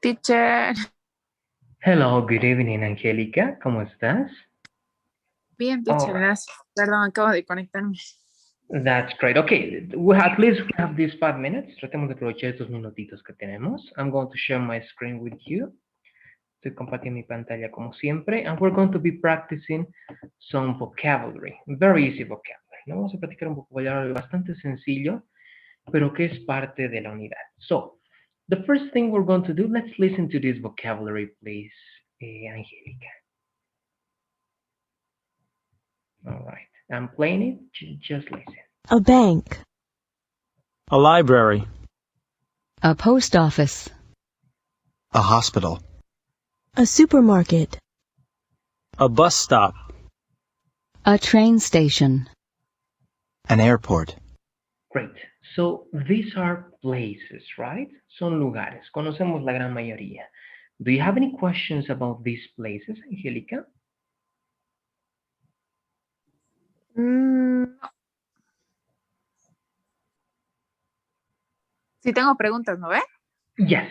Teacher. Hello, good evening, Angélica. ¿Cómo estás? Bien, All teacher, right, gracias. Perdón, acabo de conectarme. that's great. Okay, at least we have these 5 minutes. Tratemos de aprovechar estos minutitos que tenemos. I'm going to share my screen with you. Estoy compartiendo mi pantalla como siempre. And we're going to be practicing some vocabulary. Very easy vocabulary. ¿No? Vamos a practicar un vocabulario bastante sencillo, pero que es parte de la unidad. So, the first thing we're going to do, let's listen to this vocabulary, please, Angélica. All right. I'm playing it. Just listen. A bank. A library. A post office. A hospital. A supermarket. A bus stop. A train station. An airport. Great. So these are places, right? Son lugares. Conocemos la gran mayoría. Do you have any questions about these places, Angélica? No. Sí tengo preguntas, ¿no ve? Yes,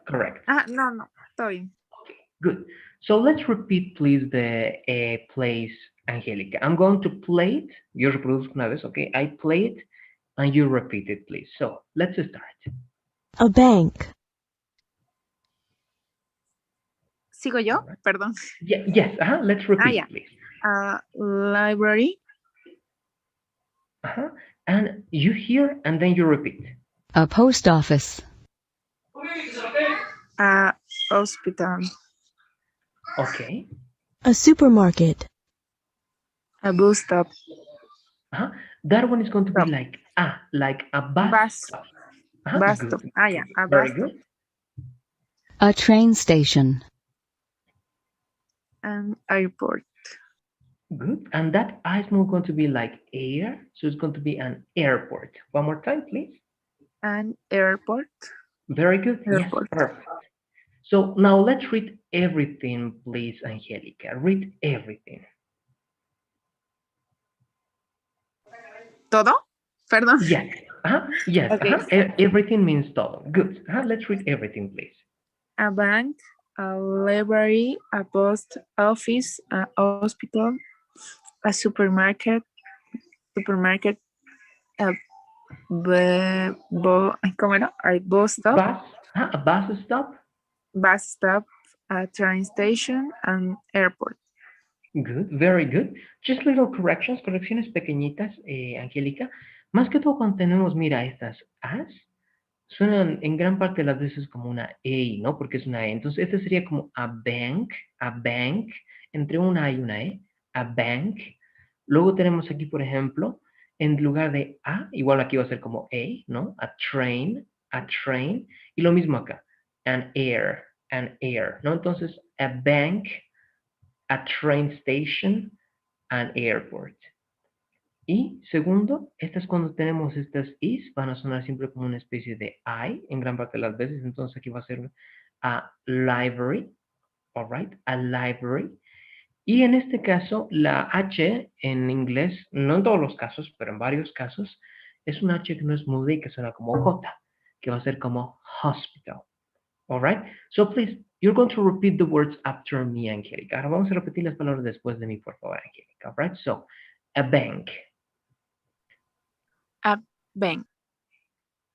correct. No, todo bien. Okay, good. So let's repeat, please, the place, Angélica. I'm going to play it. Yo reproduzco una vez, okay? I play it, and you repeat it, please. So let's start. A bank. ¿Sigo yo? Right. Perdón. Yes, let's repeat, yeah. please. Library. And you hear, and then you repeat. A post office. Hospital. Okay. A supermarket. A bus stop. That one is going to be Stop. like a bus. Bus. Stop. Bus Good. stop. A Very bus stop. good. A train station. An airport. Good. And that I is not going to be like air, so it's going to be an airport. One more time, please. An airport. Very good. Airport. Yes, perfect. So now let's read everything, please, Angélica. Read everything. ¿Todo? Perdón. Yes. Yes. Okay. Everything means todo. Good. Let's read everything, please. A bank, a library, a post office, a hospital, a supermarket, a ¿cómo era? A bus stop. A bus stop. Bus stop, a train station, and airport. Good, very good. Just little corrections, correcciones pequeñitas, Angélica. Más que todo cuando tenemos, mira, estas as, suenan en gran parte de las veces como una E, ¿no? Porque es una E. Entonces, este sería como a bank, entre una A y una E, a bank. Luego tenemos aquí, por ejemplo, en lugar de A, igual aquí va a ser como A, ¿no? A train. Y lo mismo acá, an air, ¿no? Entonces, a bank, a train station, an airport. Y segundo, estas cuando tenemos estas is van a sonar siempre como una especie de I en gran parte de las veces. Entonces aquí va a ser a library, all right, a library. Y en este caso, la H en inglés, no en todos los casos, pero en varios casos, es una H que no es muda y que suena como J, que va a ser como hospital. All right? So please, you're going to repeat the words after me, Angélica. Ahora vamos a repetir las palabras después de mí, por favor, Angélica. All right? So, a bank. A bank.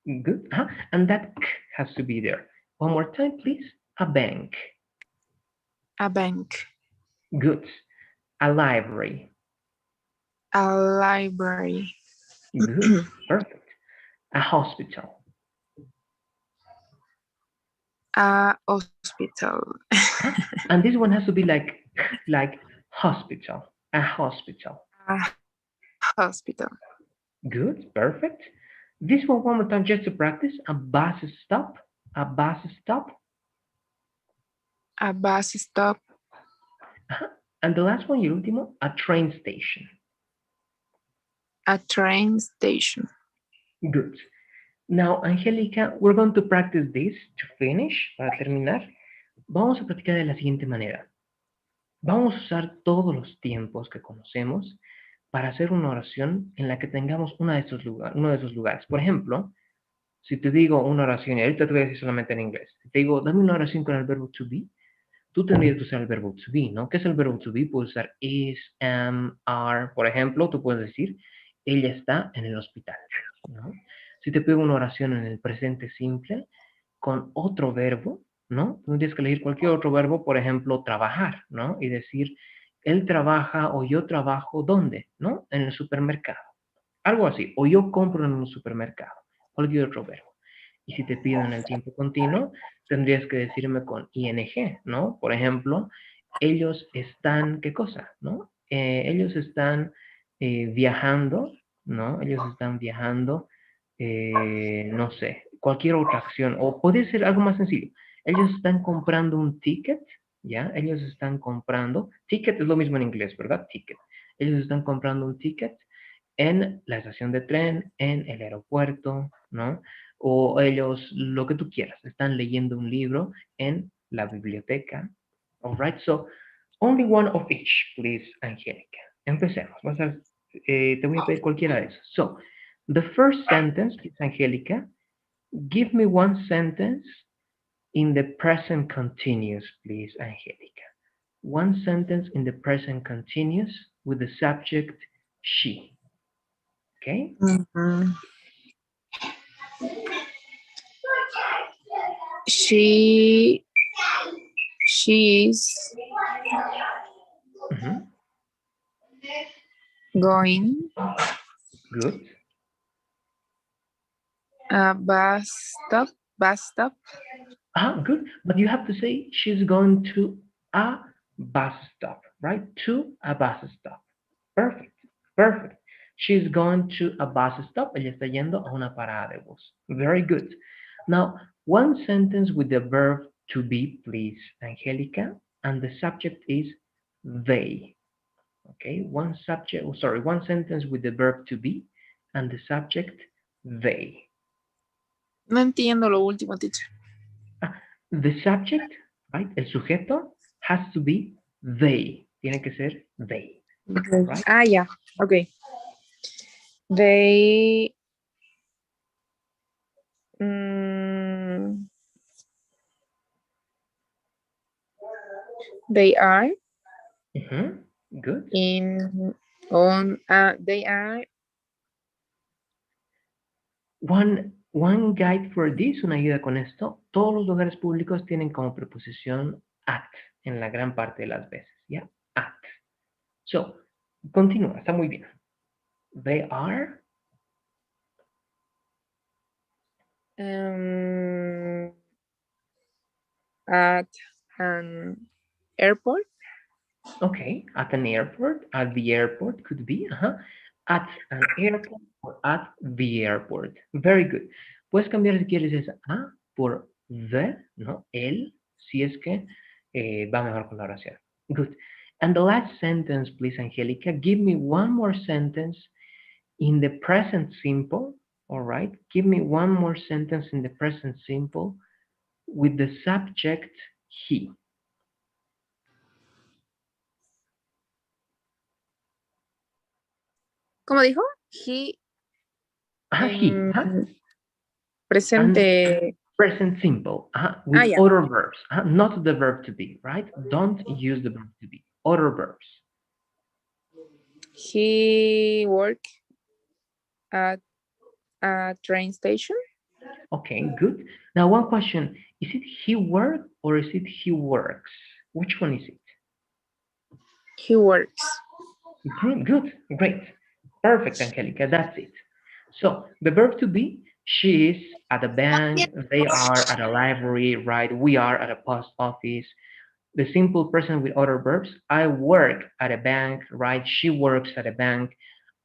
Good. And that k has to be there. One more time, please. A bank. A bank. Good. A library. A library. Good. Perfect. A hospital. A hospital. And this one has to be like hospital. A hospital. A hospital. Good. Perfect. This one more time just to practice. A bus stop. A bus stop. A bus stop. And the last one, el último, a train station. A train station. Good. Now, Angélica, we're going to practice this to finish, para terminar. Vamos a practicar de la siguiente manera. Vamos a usar todos los tiempos que conocemos para hacer una oración en la que tengamos uno de esos lugares. Por ejemplo, Si te digo una oración, y ahorita te voy a decir solamente en inglés. Si te digo, dame una oración con el verbo to be, tú tendrías que usar el verbo to be, ¿no? ¿Qué es el verbo to be? Puedes usar is, am, are. Por ejemplo, tú puedes decir, ella está en el hospital, ¿no? Si te pido una oración en el presente simple, con otro verbo, ¿no? Tendrías que elegir cualquier otro verbo, por ejemplo, trabajar, ¿no? Y decir, él trabaja o yo trabajo, ¿dónde? ¿No? En el supermercado. Algo así. O yo compro en un supermercado. Cualquier otro verbo. Y si te pido en el tiempo continuo, tendrías que decirme con ing, ¿no? Por ejemplo, ellos están, ¿qué cosa? ¿No? Ellos están viajando, ¿no? Ellos están viajando, no sé, cualquier otra acción. O puede ser algo más sencillo. Ellos están comprando un ticket, ¿ya? Ellos están comprando, ticket es lo mismo en inglés, ¿verdad? Ticket. Ellos están comprando un ticket en la estación de tren, en el aeropuerto, ¿no? O ellos, lo que tú quieras, están leyendo un libro en la biblioteca. All right, so only one of each, please, Angélica. Empecemos. Te voy a pedir cualquiera de esos. So, the first sentence, please, Angélica, give me one sentence in the present continuous, please, Angélica. One sentence in the present continuous with the subject she. Okay? Mhm. She she is Mhm. going Good. bus stop bus stop. Ah, good. But you have to say she's going to a bus stop, right? To a bus stop. Perfect. Perfect. She's going to a bus stop. Ella está yendo a una parada de bus. Very good. Now, one sentence with the verb to be, please, Angelica. And the subject is they. Okay, one subject, oh, sorry, one sentence with the verb to be and the subject they. No entiendo lo último, teacher. The subject, right, el sujeto has to be they. Tiene que ser they, Okay. right? Ah, ya. Okay. They mm, they are Good. in on they are One guide for this, una ayuda con esto. Todos los lugares públicos tienen como preposición at en la gran parte de las veces, ¿ya? At. So, continúa, está muy bien. They are um, at an airport. okay, at an airport, at the airport could be, at an airport or at the airport. Very good. Puedes cambiar si quieres esa a por the, ¿no? El, si es que va mejor con la oración. Good. And the last sentence, please, Angelica, give me one more sentence in the present simple, all right? Give me one more sentence in the present simple with the subject he. ¿Cómo dijo? He He, en and presente. present simple, Ah, with ya. other verbs, not the verb to be, right? Don't use the verb to be, other verbs. He work at a train station. Okay, good. Now, one question, is it he work or is it he works? Which one is it? He works. Good, great. Perfect, Angelica, that's it. So, the verb to be, she is at a bank, they are at a library, right? We are at a post office. The simple present with other verbs, I work at a bank, right? She works at a bank.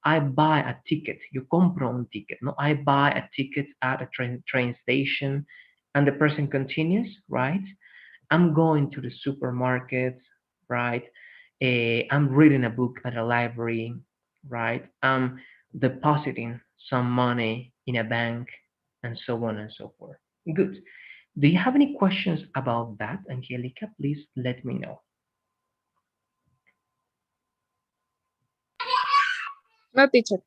I buy a ticket. Yo compro un ticket, no? I buy a ticket at a train station. And the person continues, right? I'm going to the supermarket, right? I'm reading a book at a library, right? I'm depositing some money in a bank, and so on and so forth. Good. Do you have any questions about that, Angelica? Please let me know. No, teacher.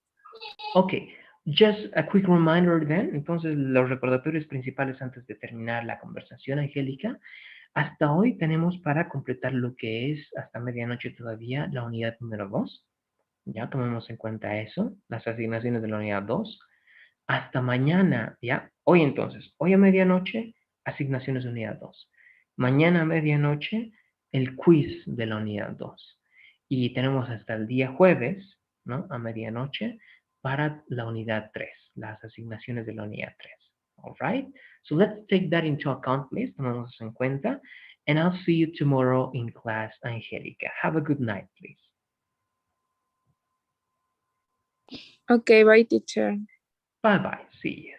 Okay. Just a quick reminder then, entonces los recordatorios principales antes de terminar la conversación, Angélica. Hasta hoy tenemos para completar lo que es hasta medianoche todavía la unidad número 2. Ya tomemos en cuenta eso, las asignaciones de la unidad 2. Hasta mañana, ya. Hoy entonces, hoy a medianoche, asignaciones de unidad 2. Mañana a medianoche, el quiz de la unidad 2. Y tenemos hasta el día jueves, ¿no? A medianoche, para la unidad 3, las asignaciones de la unidad 3. All right? So let's take that into account, please. Tomemos eso en cuenta. And I'll see you tomorrow in class, Angelica. Have a good night, please. Okay, bye, teacher. Bye-bye. See you.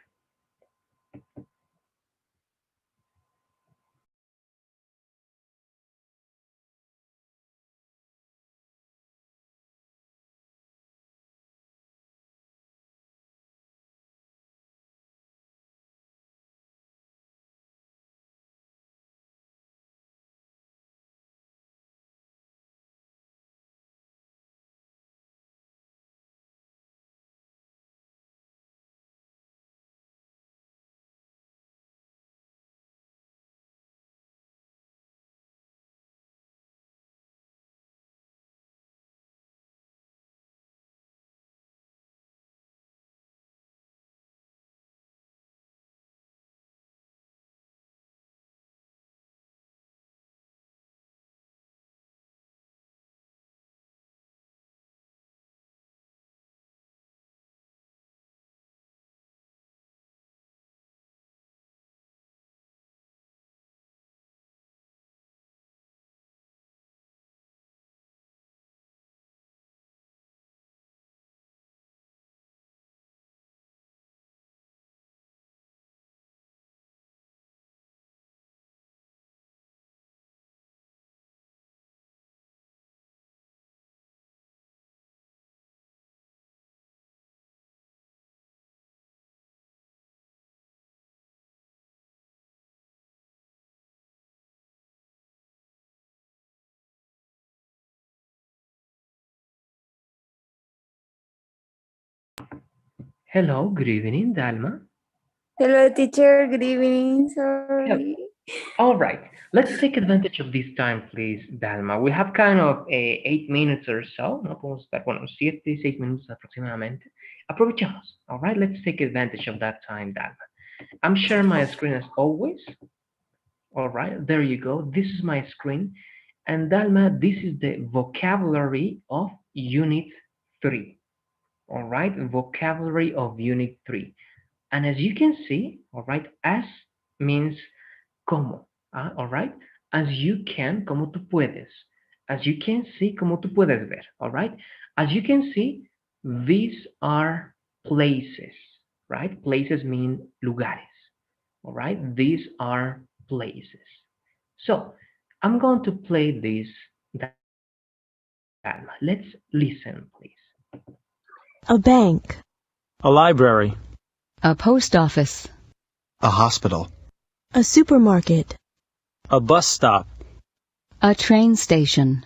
Hello, good evening, Dalma. Hello, teacher. Good evening. Hello. Sorry. All right, let's take advantage of this time, please, Dalma. We have kind of 8 minutes or so. No podemos estar, bueno, 7, 6 minutos aproximadamente. Aprovechamos. All right, let's take advantage of that time, Dalma. I'm sharing my screen as always. All right, there you go. This is my screen. And Dalma, this is the vocabulary of Unit 3. All right, vocabulary of Unit 3. And as you can see, all right, as means como, all right, as you can, como tú puedes, as you can see, como tú puedes ver, all right, as you can see, these are places, right? Places mean lugares, all right, these are places. So I'm going to play this, let's listen, please. A bank. A library. A post office. A hospital. A supermarket. A bus stop. A train station.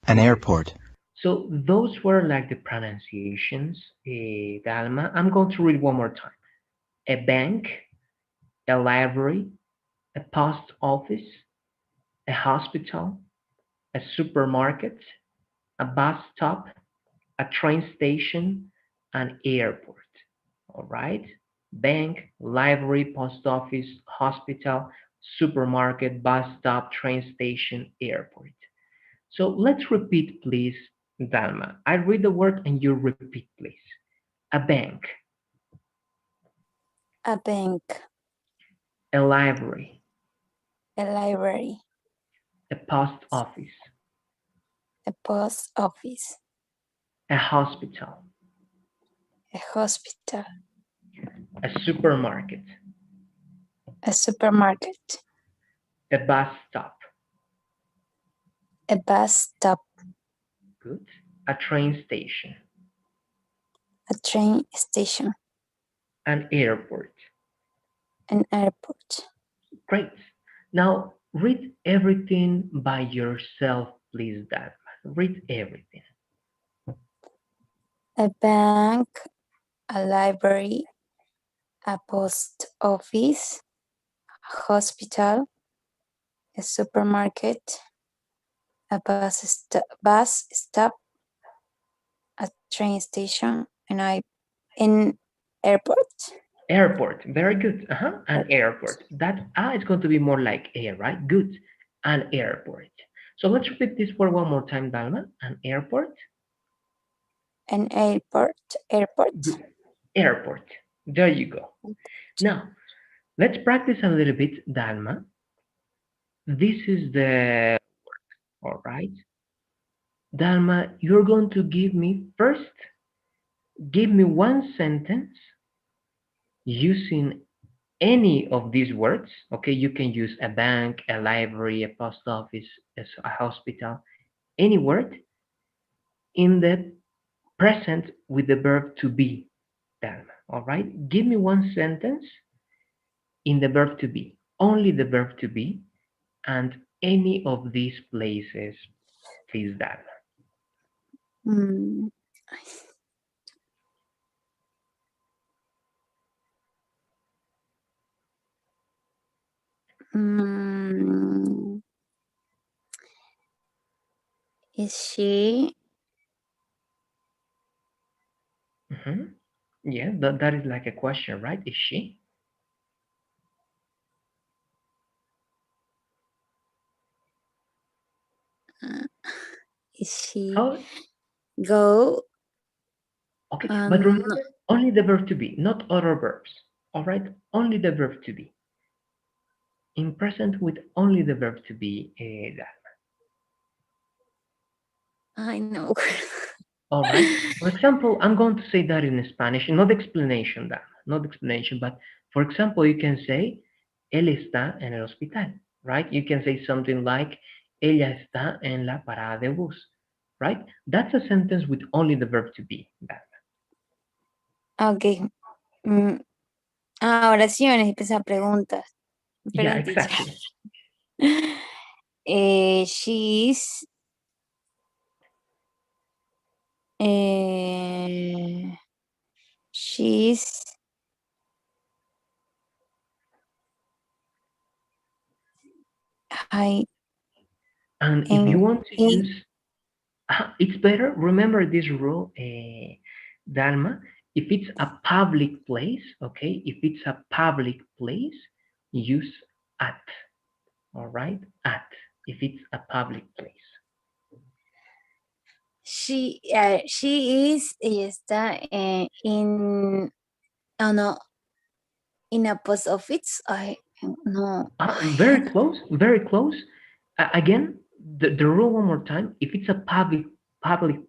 An airport. So those were like the pronunciations, Dalma. I'm going to read one more time. A bank, a library, a post office, a hospital, a supermarket, a bus stop, a train station, an airport. All right? Bank, library, post office, hospital, supermarket, bus stop, train station, airport. So let's repeat, please, Dalma. I read the word and you repeat, please. A bank, A bank, a library, a library, a post office, a post office, a hospital, a hospital, a supermarket, a supermarket, a bus stop. a bus stop, Good. A train station, a train station, an airport. an airport. Great. Now read everything by yourself, please, Dalma. Read everything. A bank, a library, a post office, a hospital, a supermarket, a bus stop, a train station, an airport. Airport. Very good. An airport. That is going to be more like air, right? Good. An airport. So let's repeat this word one more time, Dalma. An airport. An airport. Good. Airport. There you go. Now, let's practice a little bit, Dalma. This is the word, all right? Dalma, you're going to give me first, give me one sentence using any of these words. Okay, you can use a bank, a library, a post office, a hospital, any word in the present with the verb to be. Dalma, all right? Give me one sentence in the verb to be, only the verb to be, and any of these places, please, Dalma. Mm. Mm. Is she? Yeah, that is like a question, right? Is she? Is she Oh, go? okay. But remember, only the verb to be, not other verbs. All right? Only the verb to be. In present with only the verb to be, that. I know. All right? For example, I'm going to say that in Spanish, not explanation, that, not explanation, but for example, you can say, él está en el hospital, right? You can say something like, ella está en la parada de bus, right? That's a sentence with only the verb to be, that. Ok. Mm, oraciones y pensar preguntas. Yeah, Diferentes ya. exactly. She's she's I And if you am want to in use, it's better, remember this rule, Dalma, if it's a public place, okay, if it's a public place, use at, all right, at, if it's a public place. she is ella está in oh no in a post office. I no. Very close, very close. Again, the rule one more time, if it's a public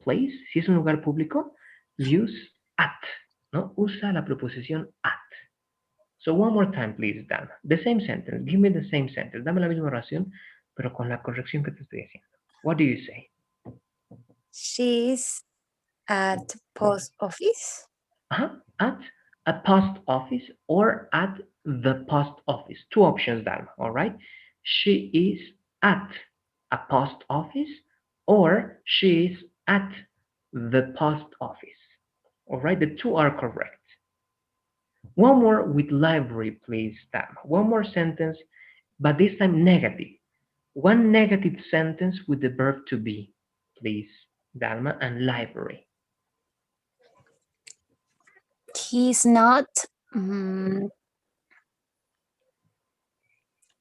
place, si es un lugar público, use at, ¿no? Usa la preposición at. So one more time, please, Dan. The same sentence. Give me the same sentence. Dame la misma oración, pero con la corrección que te estoy haciendo. What do you say? She's at post office. At a post office or at the post office. Two options, Dan. All right. She is at a post office or she is at the post office. All right. The two are correct. One more with library, please, Dan. One more sentence, but this time negative. One negative sentence with the verb to be, please, Dalma, and library. He's not mm,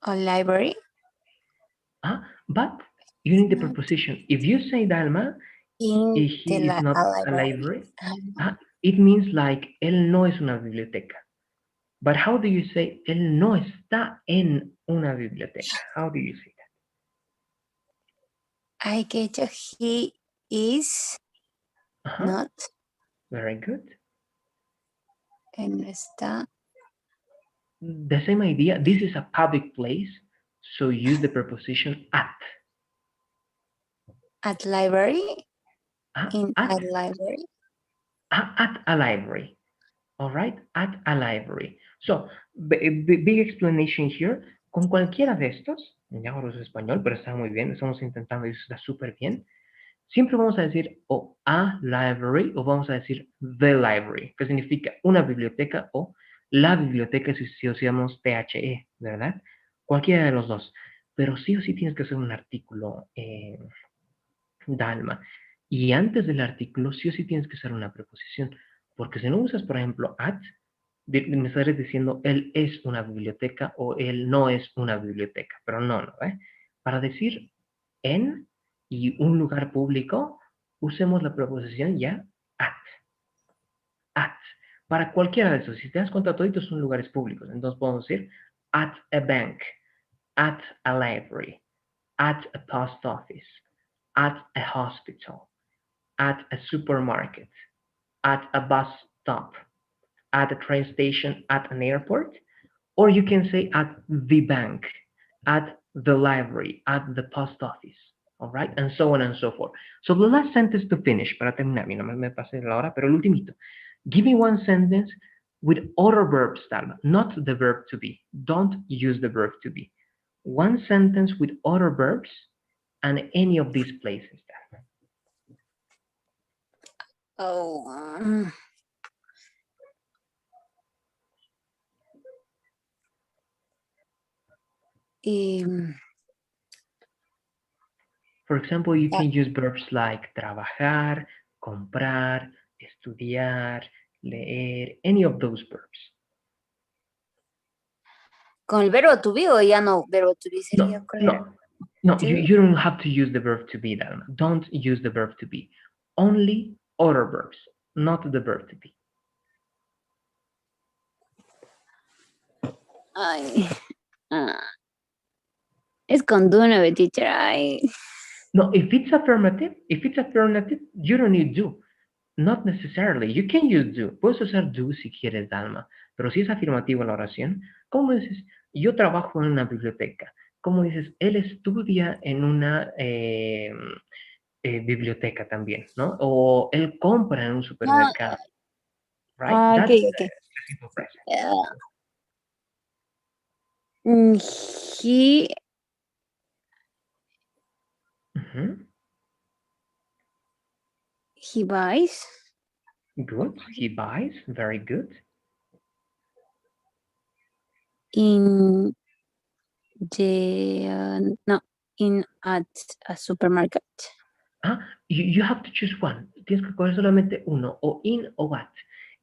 a library. But you need the preposition. If you say Dalma, In he is not a a library. library, it means like él no es una biblioteca. But how do you say él no está en una biblioteca? How do you say that? I get you. He is not Very good. en esta The same idea. This is a public place, so use the preposition at. at library. In At, a library. at a library. All right, at a library. So, big explanation here. Con cualquiera de estos, ya ahora es español, pero está muy bien, estamos intentando y está súper bien. Siempre vamos a decir o a library o vamos a decir the library, que significa una biblioteca o la biblioteca si usamos THE, ¿verdad? Cualquiera de los dos. Pero sí o sí tienes que hacer un artículo, Dalma. Y antes del artículo sí o sí tienes que usar una preposición. Porque si no usas, por ejemplo, at, me estarás diciendo él es una biblioteca o él no es una biblioteca. Pero no, ¿eh? Para decir en y un lugar público, usemos la preposición ya at. At. Para cualquiera de esos. Si te das cuenta, todos son lugares públicos. Entonces podemos decir at a bank, at a library, at a post office, at a hospital, at a supermarket, at a bus stop, at a train station, at an airport, or you can say at the bank, at the library, at the post office, all right, and so on and so forth. So the last sentence to finish, para terminar, no me pasé la hora, pero el ultimito. Give me one sentence with other verbs, Dalma, not the verb to be. Don't use the verb to be. One sentence with other verbs and any of these places, Dalma. Oh, um, For example, you ah, can use verbs like trabajar, comprar, estudiar, leer, any of those verbs. con el verbo to be o ya no, verbo to be sería No, correcto. no, no, you don't have to use the verb to be, Dalma. Don't use the verb to be. Only other verbs, not the verb to be. Ay, ah, es con do, no, teacher. Ay. No, if it's affirmative, you don't need do. Not necessarily. You can use do. Puedes usar do si quieres, Dalma. Pero si es afirmativo la oración, ¿cómo dices? Yo trabajo en una biblioteca. ¿Cómo dices? Él estudia en una biblioteca también, ¿no? O él compra en un Ah, supermercado. Right? ok, That's ok. the simple present. He Mhm. he buys Good. He buys. Very good. in the no in at a supermarket. Ah, you have to choose one. Tienes que coger solamente uno, o in o at.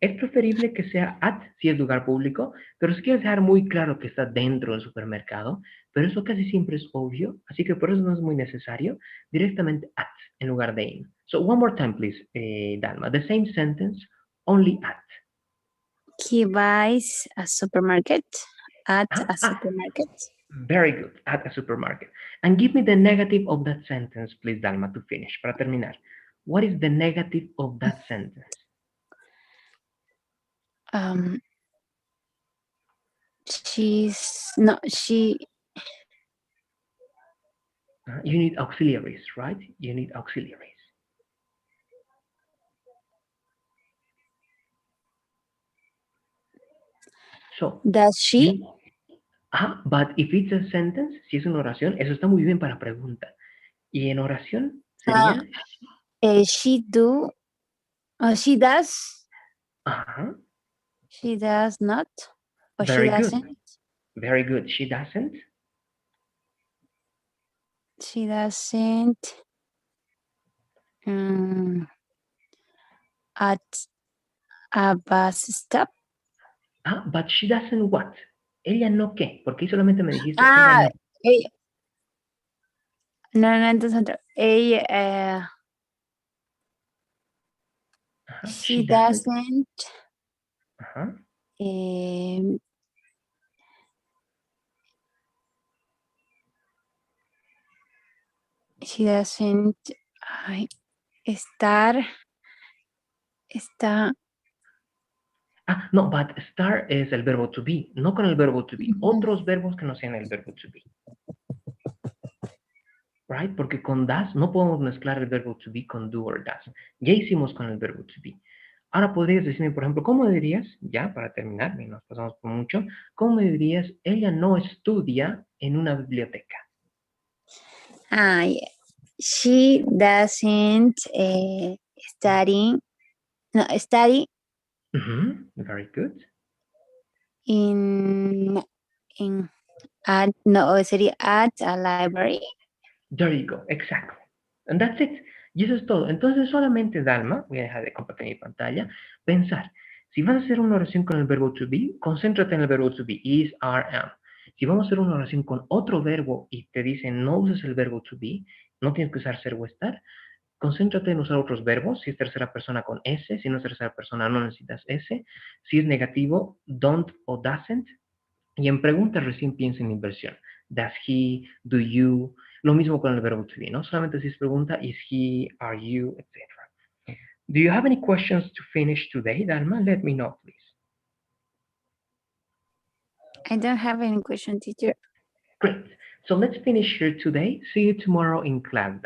Es preferible que sea at si es lugar público, pero si quieres dejar muy claro que está dentro del supermercado, pero eso casi siempre es obvio, así que por eso no es muy necesario, directamente at en lugar de in. So one more time, please, Dalma. The same sentence, only at. He buys a supermarket at a Ah, supermarket. very good, at a supermarket. And give me the negative of that sentence, please, Dalma, to finish, para terminar. What is the negative of that sentence? Um, she's no she. You need auxiliaries, right? You need auxiliaries. So, Does she? but if it's a sentence, si es una oración, eso está muy bien para pregunta. Y en oración sería, She do. She does. ajá, She does not. Or she very good, doesn't. very good. She doesn't. She doesn't. At a bus stop. But she doesn't what? Ella no qué, porque ahí solamente me dijiste ella Ah, no. ella. No, entonces ella. Ajá, She she doesn't. doesn't. Ajá. She doesn't. Ay, estar. Está. No, but star es el verbo to be, no con el verbo to be. Otros verbos que no sean el verbo to be. Right? Porque con does no podemos mezclar el verbo to be con do or does. Ya hicimos con el verbo to be. Ahora podrías decirme, por ejemplo, ¿cómo dirías, ya para terminar, y nos pasamos por mucho, cómo dirías, ella no estudia en una biblioteca? Ay, She doesn't study Very good. in sería at a library. There you go, exactly. And that's it. Y eso es todo. Entonces, solamente, Dalma, voy a dejar de compartir mi pantalla, pensar. Si vas a hacer una oración con el verbo to be, concéntrate en el verbo to be, is, are, am. Si vamos a hacer una oración con otro verbo y te dicen no uses el verbo to be, no tienes que usar ser o estar, concéntrate en usar otros verbos. Si es tercera persona con S, si no es tercera persona no necesitas S. Si es negativo, don't o doesn't. Y en preguntas recién piensa en inversión. Does he, do you, lo mismo con el verbo to be, ¿no? Solamente si es pregunta, is he, are you, etc. Do you have any questions to finish today, Dalma? Let me know, please. I don't have any question, teacher. Great. So let's finish here today. See you tomorrow in class.